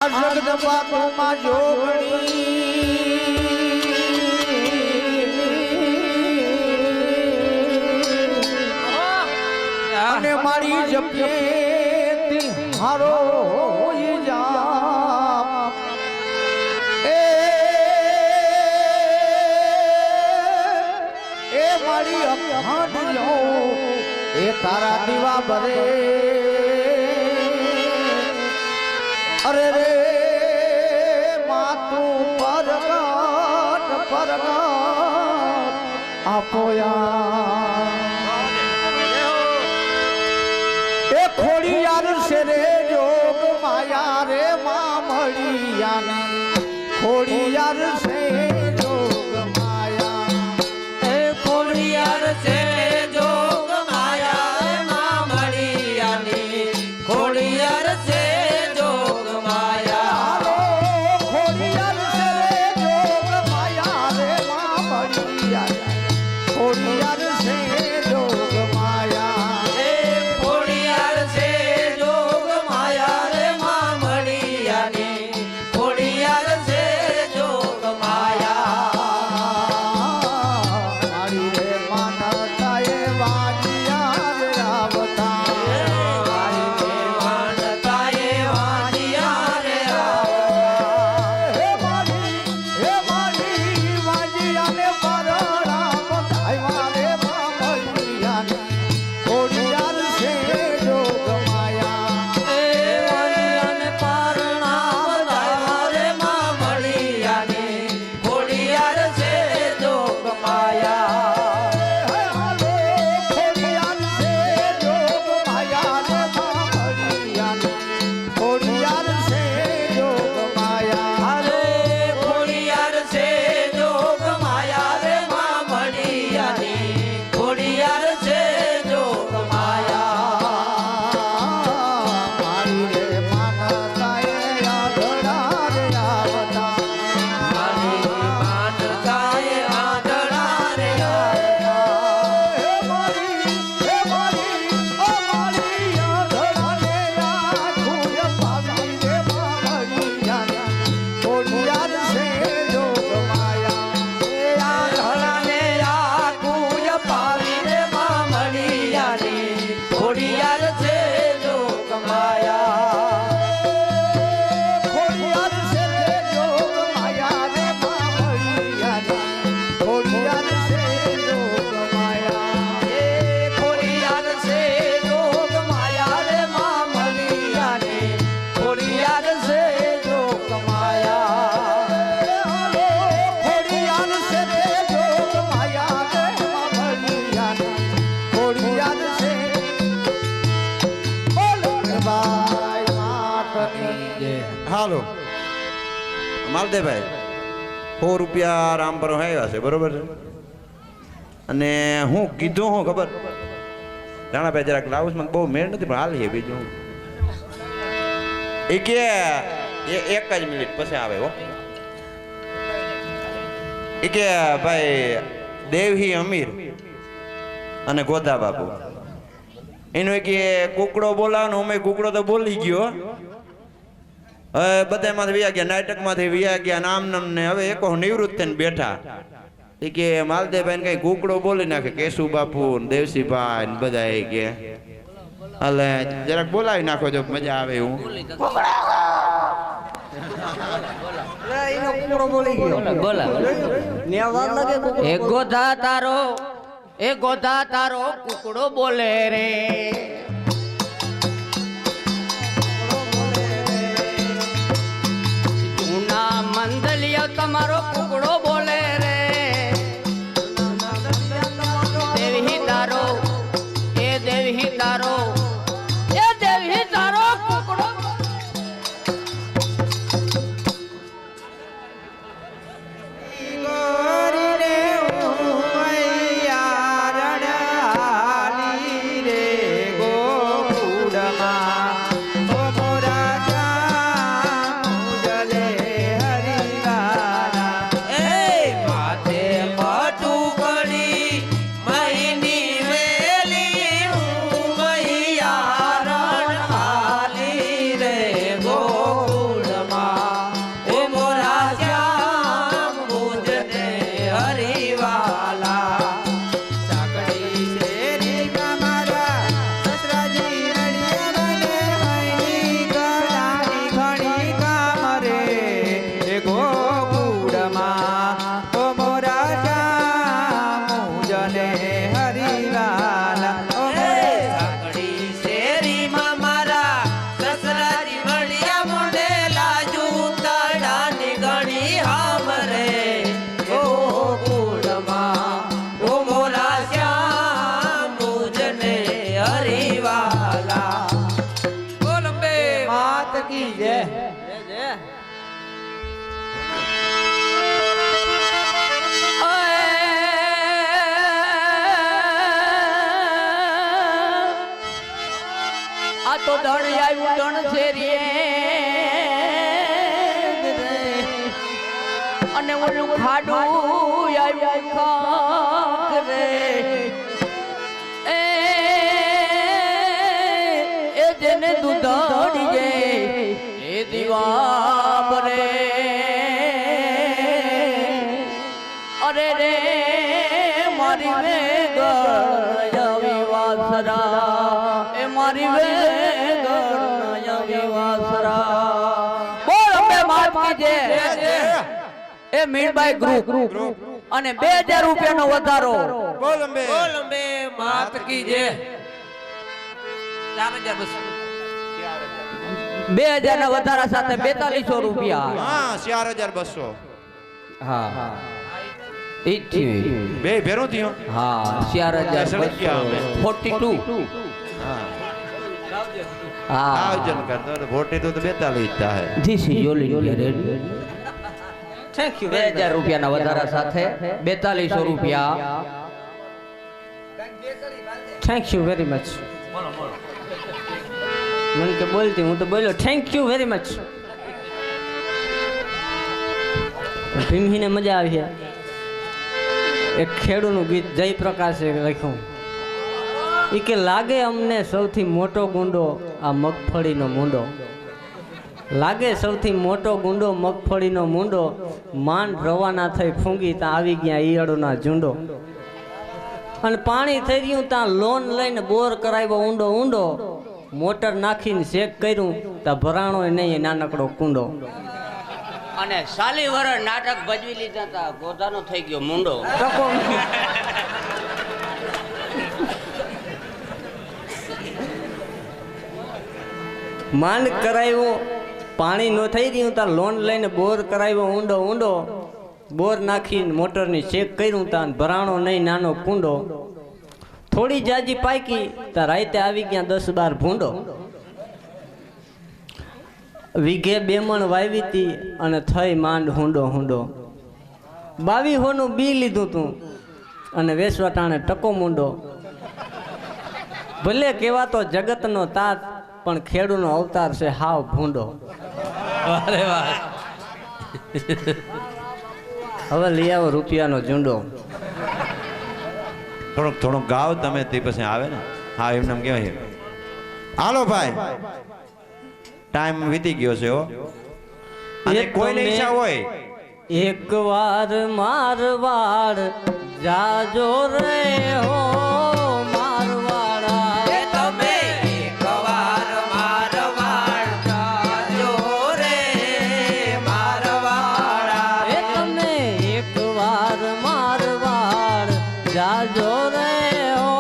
જગત બાપુમાં જોગણી અને મારી જપે હારો જા એ મારી અખાંડ લો એ તારા દીવા ભરે અરે રે માતું પરગટ આપોયા એ ખોડિયાર છે રે જોગ માયા રે માં મળિયા ખોડિયાર છે જોગ માયા એ ખોડિયાર છે જોગ માયા માં મળિયાની ખોડિયાર છે હાલો માલદેભાઈ 100 રૂપિયા રામ પર આવ્યા છે બરોબર છે અને હું કીધું હું ખબર રાણાભાઈ જરાક લાઉસમાં બહુ મેળ નથી પણ હાલીએ બીજું એ કે એક જ મિનિટ પછી આવે હો એ કે ભાઈ દેવહી અમીર અને ગોધા બાપુ એનું કે કુકડો બોલાવવાનો અમે કુકડો તો બોલી ગયો હવે બધામાંથી વ્યા ગયા નાટકમાંથી વ્યા ગયા નામ ને હવે એકો નિવૃત્ત થઈને બેઠા એ કે માલદેવભાઈ કઈ કુકડો બોલી નાખે કેશુ બાપુ દેવસીભાઈ ને બધા એ કે એટલે જરાક બોલાવી નાખો જો મજા આવે એવું એ ગોધા તારો કુકડો બોલે રે મંદલિયો તમારો કુકડો બોલે રે દેવહી તારો એ દેવહી તારો એ દેવહી તારો કુકડો રે આ તો ધણ આવ્યું ધણ છે રે અને ઓલું ખાડું આવ્યું ખાક રે એ જેને દૂધાડી જે એ દીવા રે અરે રે મારી વેગળ આવી વાસરા એ મારી વેગળ આવી વાસરા બોલ બે માત કીજે એ મીણબાઈ ગ્રુપ અને 2000 રૂપિયાનો વધારો બોલ અંબે માત કીજે 2000 ના વધારા સાથે 4200 રૂપિયા હા 4200 હા બે ભેરું થયું હા 4242 હા હા આયોજન કરતો તો વોટી તો 42 થાય ધીસ ઇઝ યોલી રેડી થેન્ક યુ 2000 રૂપિયાના વધારા સાથે 4200 રૂપિયા થેન્ક યુ વેરી મચ મને કે બોલતી હું તો બોલ્યો થેન્ક યુ વેરી મચ ભીમહીને મજા આવી છે એક ખેડૂનું ગીત જયપ્રકાશે લખ્યું એ કે લાગે અમને સૌથી મોટો ગુંડો આ મગફળીનો મૂંડો લાગે સૌથી મોટો ગુંડો મગફળીનો મૂંડો માંડ રવાના થઈ ફૂંગી ત્યાં આવી ગયા ઈયળોના ઝુંડો અને પાણી થઈ રહ્યું ત્યાં લોન લઈને બોર કરાવ્યો ઊંડો ઊંડો મોટર નાખીને શેક કર્યું ત્યાં ભરાણો નહીં નાનકડો કુંડો અને સાલી વરણ નાટક ભજવી લીધા હતા ગોધાનો થઈ ગયો મુંડો માંડ કરાવ્યો પાણી ન થઈ રહ્યું ત્યાં લોન લઈને બોર કરાવ્યો ઊંડો ઊંડો બોર નાખીને મોટરની ચેક કર્યું ત્યાં ભરાણો નહીં નાનો કુંડો થોડી જાજી પાકી ત્યાં રાતે આવી ગયા 10-12 ભૂંડો વીઘે 2 મણ વાવી હતી અને થઈ માંડ હુંડો હુંડો 2200 બી લીધું તું અને વેસવા ટાણે ટકો મૂંડો ભલે કહેવાતો જગતનો તાત પણ ખેડૂનો અવતાર છે હાવ ભૂંડો અરે વાહ હવે લઈ આવો રૂપિયાનો ઝુંડો થોડુંક ગાવ તમે તે પછી આવે ને હા એમને એમ કહેવાય હાલો ભાઈ ટાઈમ વીતી ગયો છે હો અને કોઈને ઈચ્છા હોય એક વાર મારવાડ જાજો રે હો મારવાડા એ તમે એકવાર મારવાડ જાજો રે મારવાડા એ તમે એક વાર મારવાડ જાજો રે હો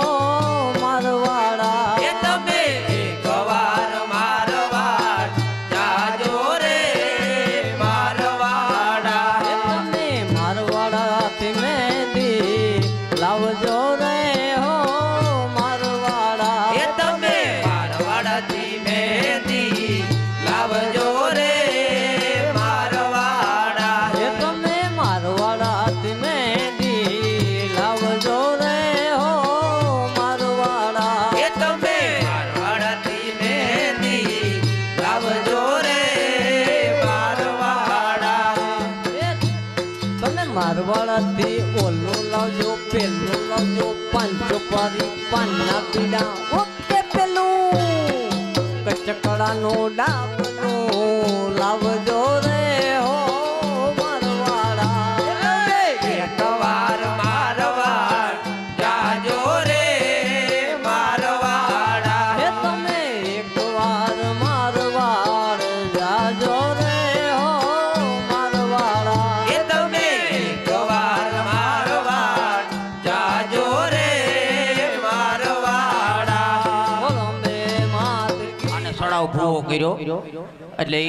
મારવાડા એ તમે એકવાર મારવાડ જાજો રે મારવાડા એ તમે મારવાડાથી મહેંદી લાવજો રે હો મારવાડા એ તમે મારવાડાથી મહેંદી લાવજો રે મારવાડા એ તમે મારવાડાથી મહેંદી લાવજો રે હો મારવાડા એ તમે મારવાડાથી મહેંદી લાવજો રે મારવાડા એ તમે મારવાડાથી ઓલું લાવજો પેલું લાવજો પાંચો પારી પાનના પીડા ઓકે પેલું કચકડાનું ડાબનું લાવજો રે હો મારવાડા એકવાર મારવાડ જાજો રે મારવાડા એ તમે એકવાર મારવાડ જાજો રે હો મારવાડા એ તમે એકવાર મારવાડ જાજો રે મારવાડા બોલંબે માત અને સડાવ ભૂવો કર્યો એટલે એ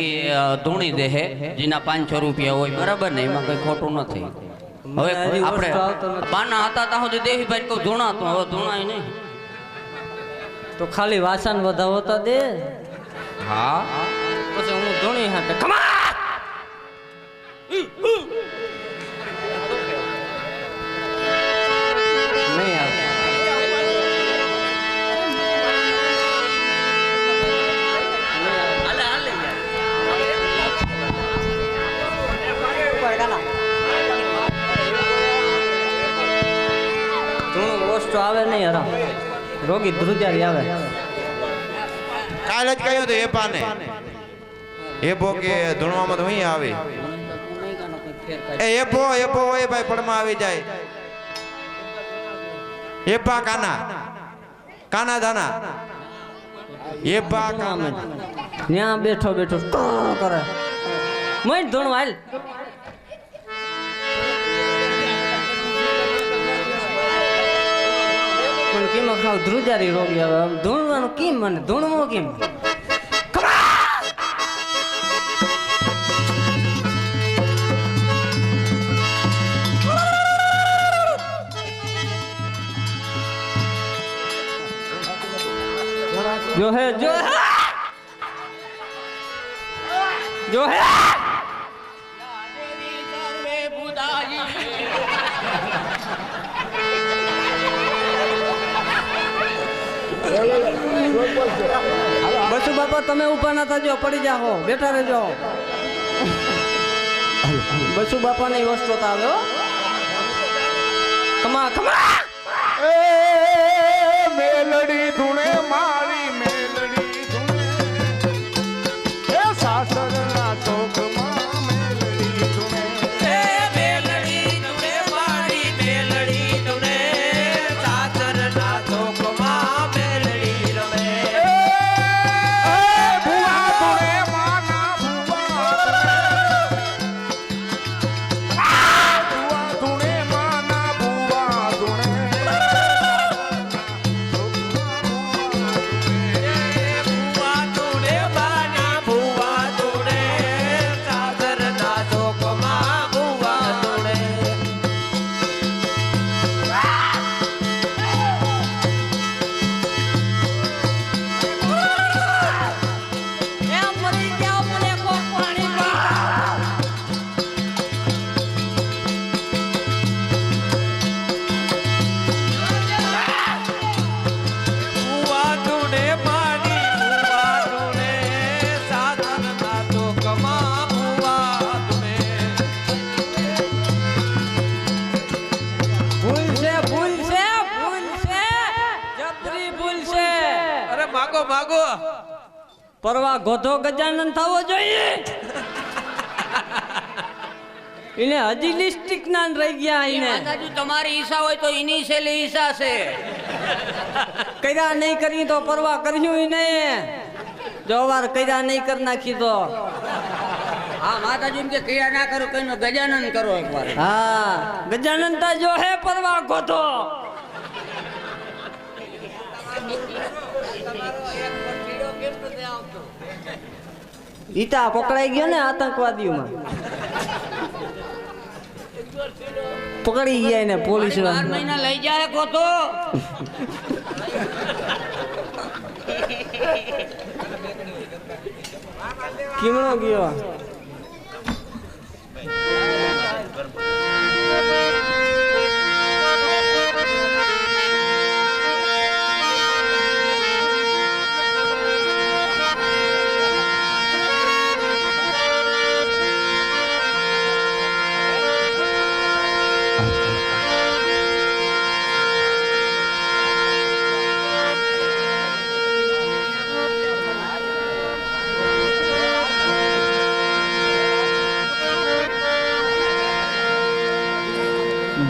ધૂણી દેહે જેના 500 રૂપિયા હોય બરાબર ને એમાં કઈ ખોટું નથી હવે હજી આપણે વસ્તુ આવતો નથી. બાના હતા ત્યાં સુધી દેવીભાઈ કહું ધૂણા તો હવે ધૂણાય નહીં તો ખાલી વાસણ વધાવો તો દે હા પછી હું ધોણી હાથે કમા વસ્તુ આવે નહીં હરામ રોગી ધ્રુજારી આવે કાલ જ કહ્યું તો એપાને એપો કે ધૂણવામાં તો અહીં આવે એ એપો એપો હોય ભાઈ પડમાં આવી જાય એપા કાના કાના દાના એપા કાના ત્યાં બેઠો બેઠો કરે મય ધૂણ હાલ પણ કેમ ખાવ ધ્રુજારી રોગી આવે ધૂણવાનું કેમ મને ધૂણવું કેમ जो है जो है બસુ બાપા તમે ઊભા ના થજો પડી જાઓ બેઠા રહેજો બસુ બાપા ની વસ્તુ આવે હો કમા કમા એ મેલડી ધૂણે મારી મેલડી ધૂણે એ સાસરના ચોકમાં મેલડી ધૂણે માગો પરવા ગોધો ગજાનન થવો જોઈએ એને હજી લિસ્ટિક ના રહી ગયા એને માતાજી તમારી ઈચ્છા હોય તો એની છેલ્લી ઈચ્છા છે કર્યા નહીં કરી તો પરવા કર્યું એને જો વાર કર્યા નહીં કરી નાખી તો હા માતાજી એમ કે ક્રિયા ના કરો કઈનો ગજાનન કરો એકવાર હા ગજાનન તા જો હે પરવા ગોધો ઈતા પકડાઈ ગયો ને આતંકવાદીઓમાં પકડી ગયા એને પોલીસ 12 મહિના લઈ જાય ગોતો કેમનો ગયો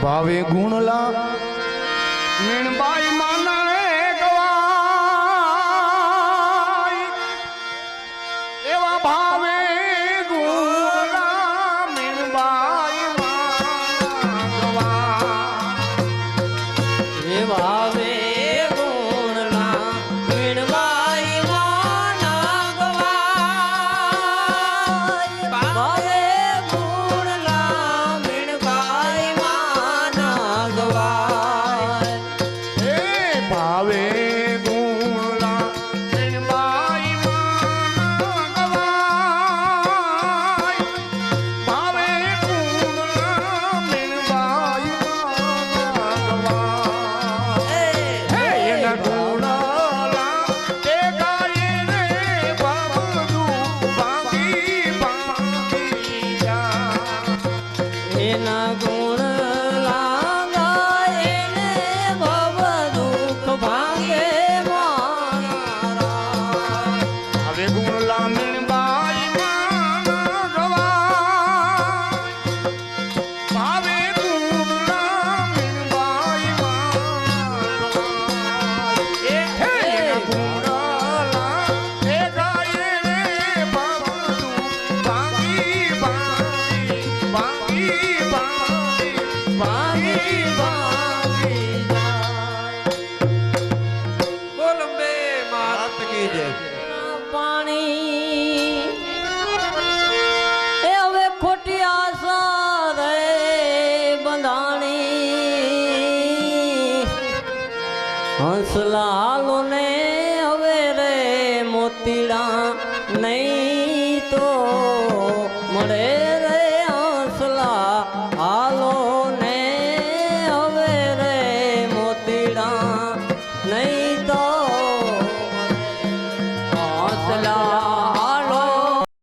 ભાવે ગુણલા મીણબાઈ માના ગવાય એવા ભાવે ગુણલા મીણબાઈ માના ગવાય એ ભાવે ગુણના મીણબાઈ માના ગવાય ભાવે ગુણના મીણબાઈ માના ગવાય હે ભાવે ગુણલા મીણબાઈ માના ગવાય ભાવે ગુણલા મીણબાઈ માના ગવાય હે એના ગુણલા તે ગાય રે બાબુ ભાગી ભાગી જા એના ગુણ લાગાય ને ભવદુ હંસલાલ